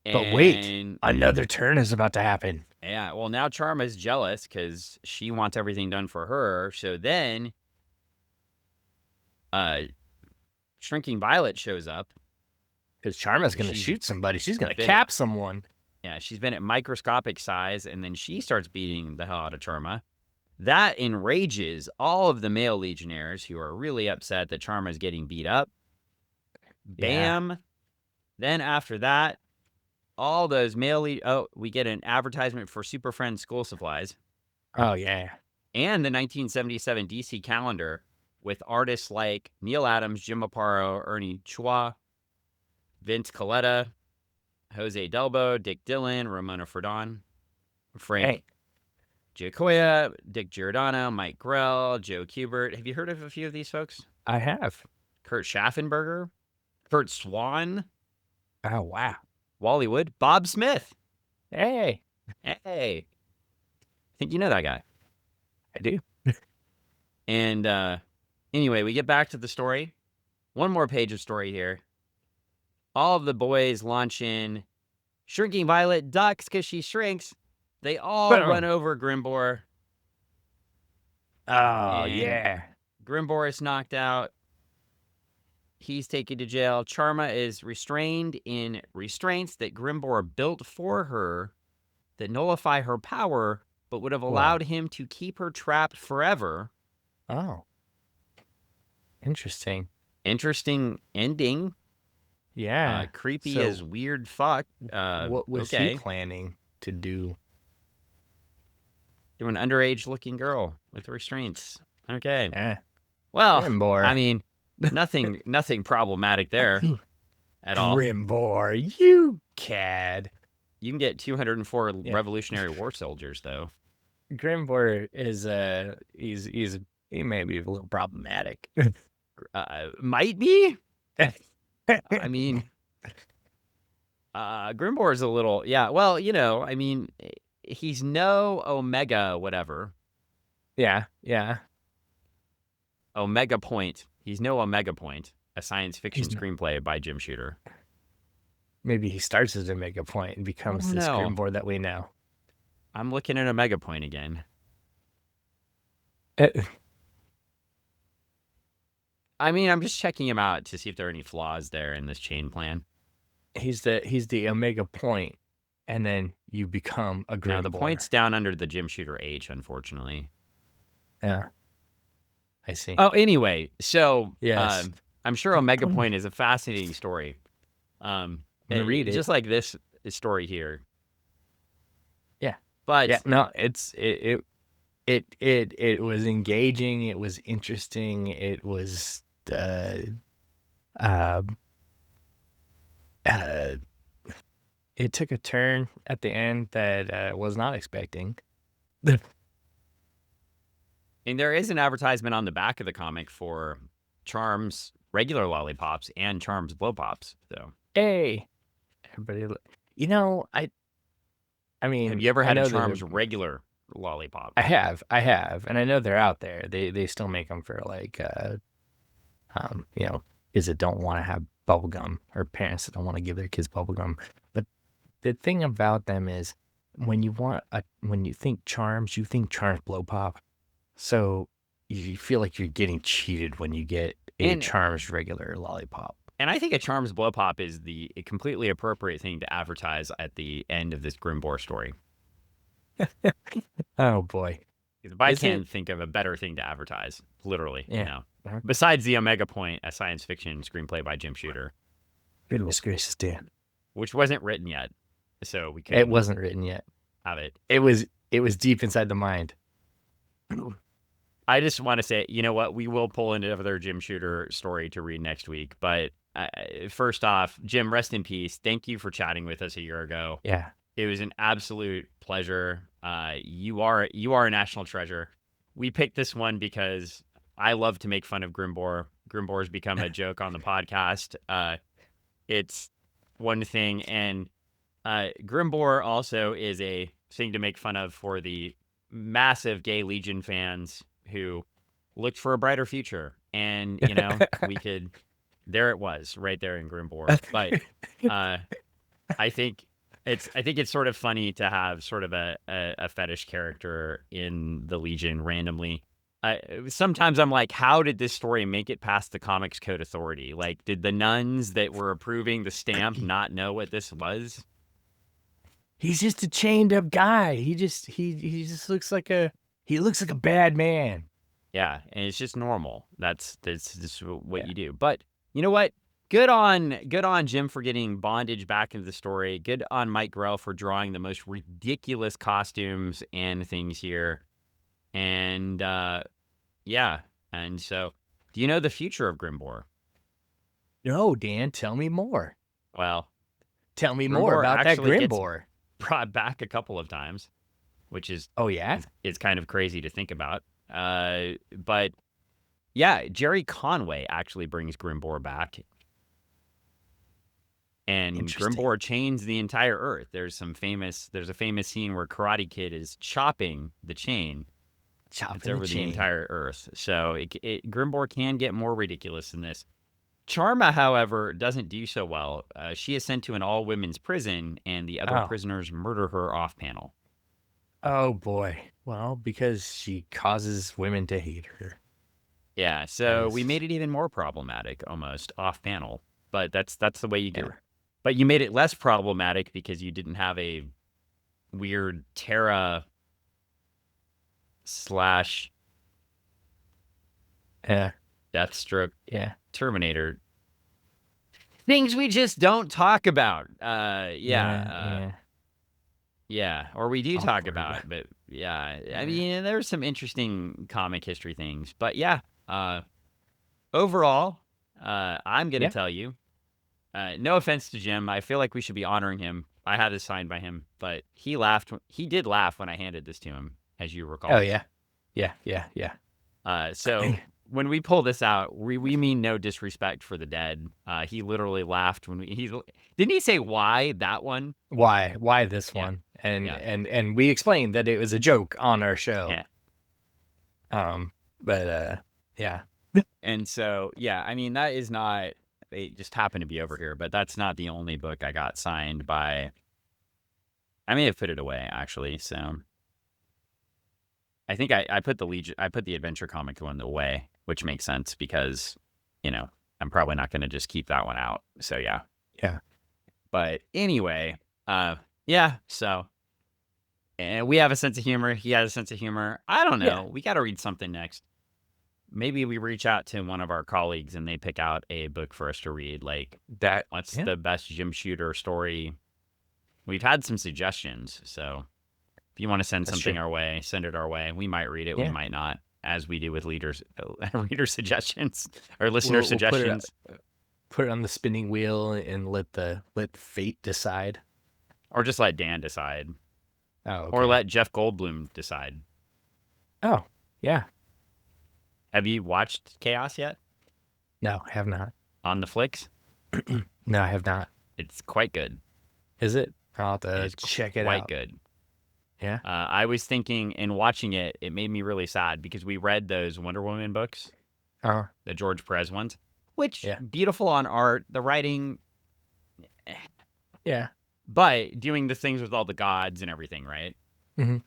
But wait, another turn is about to happen. Yeah, well, now Charma's jealous because she wants everything done for her. So then Shrinking Violet shows up. Because Charma's going to shoot somebody. She's going to cap someone. Yeah, she's been at microscopic size, and then she starts beating the hell out of Charma. That enrages all of the male Legionnaires who are really upset that Charma's getting beat up. Bam. Yeah. Then after that, all those male... we get an advertisement for Super Friends school supplies. Oh, yeah. And the 1977 DC calendar with artists like Neil Adams, Jim Aparo, Ernie Chua, Vince Coletta, Jose Delbo, Dick Dillon, Ramona Fredon, Frank Giacoya, Dick Giordano, Mike Grell, Joe Kubert. Have you heard of a few of these folks? I have. Kurt Schaffenberger, Kurt Swan. Oh, wow. Wally Wood, Bob Smith. Hey. I think you know that guy. I do. And anyway, we get back to the story. One more page of story here. All of the boys launch in. Shrinking Violet ducks because she shrinks. They all run over Grimbor. Oh, yeah. Grimbor is knocked out. He's taken to jail. Charma is restrained in restraints that Grimbor built for her that nullify her power but would have What? allowed him to keep her trapped forever. Oh. Interesting. Interesting ending. Yeah. Creepy So as weird fuck. what was he Okay. planning to do? To an underage looking girl with restraints. Okay. Eh. Well, Grimbor. I mean, nothing problematic there at all. Grimbor, you cad. You can get 204 Yeah. Revolutionary War soldiers, though. Grimbor is he may be a little problematic. Might be. I mean, Grimbor is a little, yeah. Well, I mean, he's no Omega whatever. Yeah. Omega Point. He's no Omega Point, a science fiction screenplay by Jim Shooter. Maybe he starts as Omega Point and becomes this Grimbor that we know. I'm looking at Omega Point again. I mean, I'm just checking him out to see if there are any flaws there in this chain plan. He's the Omega Point, and then you become a Grimbor. Now, the point's down under the Jim Shooter H, unfortunately. Yeah. I see. Oh, anyway, so yes. I'm sure Omega Point is a fascinating story. Read it. Just like this story here. Yeah. But yeah, no, it was engaging, it was interesting, it was it took a turn at the end that I was not expecting. And there is an advertisement on the back of the comic for Charm's regular lollipops and Charm's blow pops. So hey, everybody, I mean, have you ever had a Charm's regular lollipop? I have, and I know they're out there. They still make them for like, kids that don't want to have bubble gum or parents that don't want to give their kids bubble gum. But the thing about them is, when you think Charms, you think Charms blow pop. So you feel like you're getting cheated when you get a Charms regular lollipop. And I think a Charms blow pop is the completely appropriate thing to advertise at the end of this Grimbor story. Oh boy. If I can't think of a better thing to advertise, literally, besides the Omega Point, a science fiction screenplay by Jim Shooter. Goodness gracious, Dan. Which wasn't written yet. So we couldn't. It wasn't written yet. Have it. It was deep inside the mind. I just want to say, you know what? We will pull another Jim Shooter story to read next week. But first off, Jim, rest in peace. Thank you for chatting with us a year ago. Yeah. It was an absolute pleasure. You are a national treasure. We picked this one because I love to make fun of Grimbor. Grimbor's become a joke on the podcast. It's one thing. And Grimbor also is a thing to make fun of for the massive Gay Legion fans who looked for a brighter future. And, there it was right there in Grimbor. But I think it's sort of funny to have sort of a fetish character in the Legion randomly. Sometimes I'm like, how did this story make it past the Comics Code Authority? Like, did the nuns that were approving the stamp not know what this was? He's just a chained up guy. He just looks like a bad man. Yeah, and it's just normal. That's what you do. But you know what? Good on Jim for getting bondage back into the story. Good on Mike Grell for drawing the most ridiculous costumes and things here. And and so, do you know the future of Grimbor? No, Dan, tell me more. Well, tell me more about that Grimbor. Brought back a couple of times, which is it's kind of crazy to think about. But yeah, Jerry Conway actually brings Grimbor back. And Grimbor chains the entire Earth. There's a famous scene where Karate Kid is chopping the chain. It's over the entire Earth. So Grimbor can get more ridiculous than this. Charma, however, doesn't do so well. She is sent to an all-women's prison, and the other prisoners murder her off-panel. Oh, boy. Well, because she causes women to hate her. Yeah, so we made it even more problematic, almost, off-panel. But that's the way you do it. But you made it less problematic because you didn't have a weird Terra slash Yeah. Deathstroke Yeah. Terminator. Things we just don't talk about. Yeah, or we do talk Awkward. about, but yeah, I mean, there's some interesting comic history things, but yeah, overall, I'm gonna Yeah. tell you, no offense to Jim, I feel like we should be honoring him. I had this signed by him, but he laughed. He did laugh when I handed this to him, as you recall. Oh yeah. Yeah. So when we pull this out, we mean no disrespect for the dead. He literally laughed when didn't he say why that one? Why this Yeah. one? And Yeah. and we explained that it was a joke on our show. Yeah. But yeah. And so, yeah, I mean, that is not, they just happen to be over here, but that's not the only book I got signed by. I may have put it away, actually. So I think I put the adventure comic one away, which makes sense because, I'm probably not going to just keep that one out. So, yeah. Yeah. But anyway, yeah, so. And we have a sense of humor. He has a sense of humor. I don't know. Yeah. We got to read something next. Maybe we reach out to one of our colleagues and they pick out a book for us to read. Like, what's the best Jim Shooter story? We've had some suggestions. So if you want to send something our way, send it our way. We might read it. We might not, as we do with reader suggestions or listener suggestions. Put it on the spinning wheel and let fate decide. Or just let Dan decide. Oh, okay. Or let Jeff Goldblum decide. Oh, yeah. Have you watched Chaos yet? No, I have not. On the flicks? No, I have not. It's quite good. Is it? I'll have to check it out. Quite good. Yeah. I was thinking, in watching it, it made me really sad because we read those Wonder Woman books, the George Perez ones, which beautiful on art, the writing. Yeah. But doing the things with all the gods and everything, right? Mm-hmm.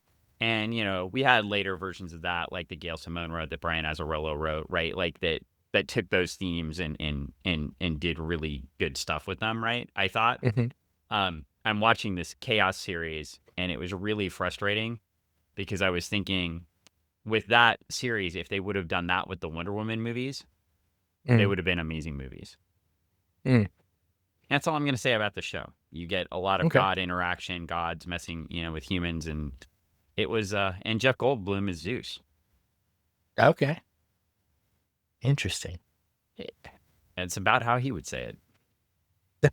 And, we had later versions of that, like the Gail Simone wrote, that Brian Azzarello wrote, right? Like that took those themes and did really good stuff with them, right? I thought. Mm-hmm. I'm watching this Chaos series, and it was really frustrating because I was thinking with that series, if they would have done that with the Wonder Woman movies, they would have been amazing movies. That's all I'm going to say about the show. You get a lot of god interaction, gods messing, with humans, and it was, and Jeff Goldblum is Zeus. Okay. Interesting. It's about how he would say it.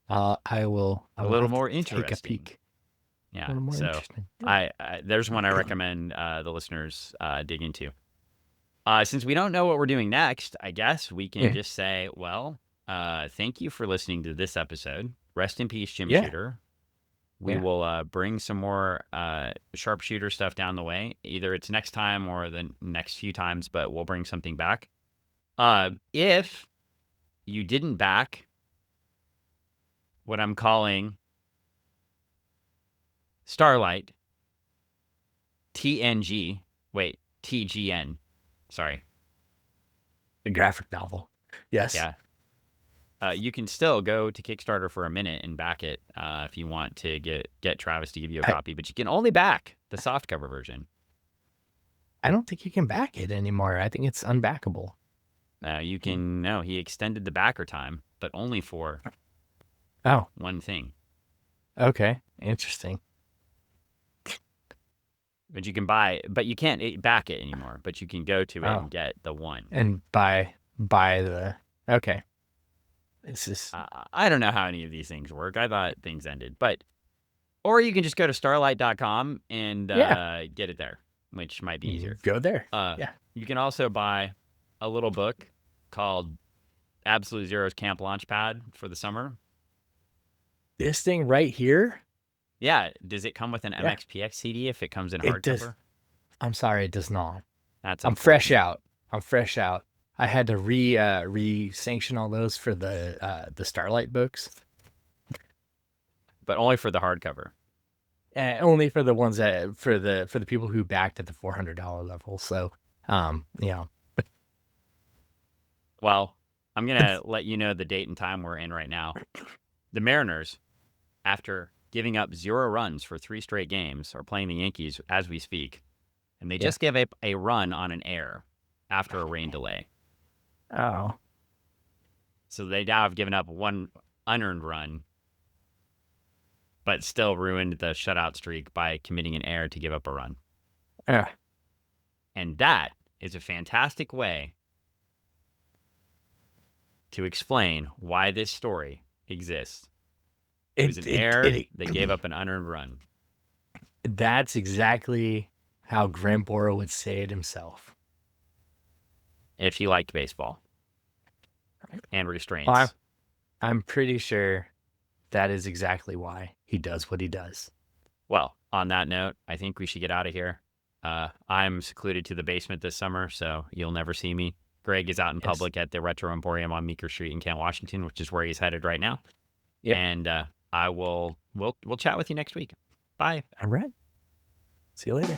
I will a little more interesting. Take a peek. Yeah. So there's one I recommend the listeners dig into. Since we don't know what we're doing next, I guess we can just say, well, thank you for listening to this episode. Rest in peace, Jim Shooter. We will bring some more sharpshooter stuff down the way. Either it's next time or the next few times, but we'll bring something back. If you didn't back what I'm calling Starlight, TGN, sorry. The graphic novel. Yes. Yeah. You can still go to Kickstarter for a minute and back it if you want to get Travis to give you a copy, but you can only back the softcover version. I don't think you can back it anymore. I think it's unbackable. You can, no, he extended the backer time, but only for one thing. Okay, interesting. But you can but you can't back it anymore, but you can go to it and get the one. And buy the, okay. This is... I don't know how any of these things work. I thought things ended, or you can just go to starlight.com and get it there, which might be easier. Go there. You can also buy a little book called Absolute Zero's Camp Launchpad for the summer. This thing right here? Yeah. Does it come with an MXPX CD if it comes in hardcover? I'm sorry, it does not. I'm fresh out. I had to re-sanction all those for the Starlight books. But only for the hardcover. Only for the ones that for the people who backed at the $400 level. So, yeah. Well, I'm gonna let you know the date and time we're in right now. The Mariners, after giving up 0 runs for 3 straight games, or playing the Yankees as we speak. And they Yeah. just gave up a run on an error after a rain delay. Oh. So they now have given up 1 unearned run, but still ruined the shutout streak by committing an error to give up a run. Yeah. And that is a fantastic way to explain why this story exists. It was an error that gave up an unearned run. That's exactly how Grimbor would say it himself. If he liked baseball and restraints. Well, I'm pretty sure that is exactly why he does what he does. Well, on that note, I think we should get out of here. I'm secluded to the basement this summer, so you'll never see me. Greg is out in public at the Retro Emporium on Meeker Street in Kent, Washington, which is where he's headed right now. Yep. And we'll chat with you next week. Bye. All right. See you later.